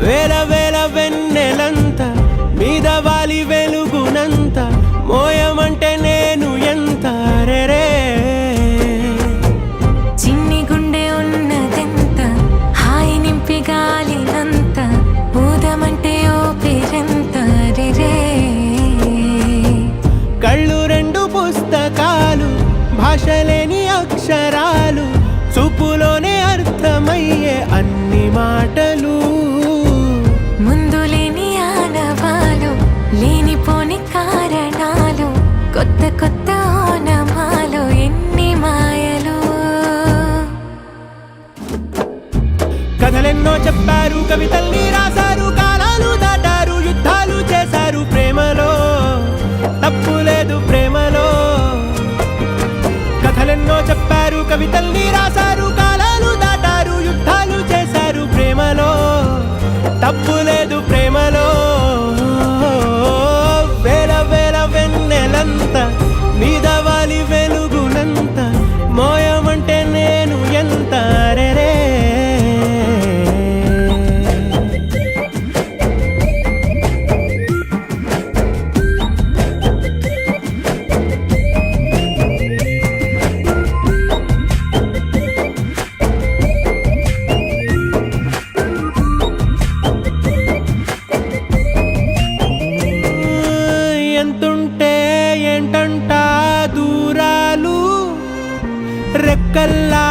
వేల వేల వెన్నెలంత మీద వాలి వెలుగునంత మోయమంటే నేను ఎంత రే చిన్ని గుండె ఉన్నదెంత హాయి నింపి గాలినంత ఊదమంటే ఓ పేరెంత రే కళ్ళు రెండు పుస్తకాలు భాషలేని అక్షరాలు చూపులోనే అర్థమయ్యే అన్ని మాటలు ముందు లేని ఆనవాలు లేనిపోని కారణాలు కొత్త కొత్త ఓనమాలు ఎన్ని మాయలు కథలెన్నో చెప్పారు కవితల్ని రాశారు కాలాలు దాటారు యుద్ధాలు చేశారు ప్రేమలో తప్పు లేదు ప్రేమలో కథలెన్నో చెప్పారు కవితల్ని రాశారు కాలాలు దాటారు యుద్ధాలు చేశారు ప్రేమలో తప్పు లేదు ప్రేమలో వేల వేల వెన్నెలంత మీద వాలి వెలుగునంత మోయమంటే నేను ఎంత రే ఎంతుంటే ఏంటంట దూరాలు రెక్కల్లా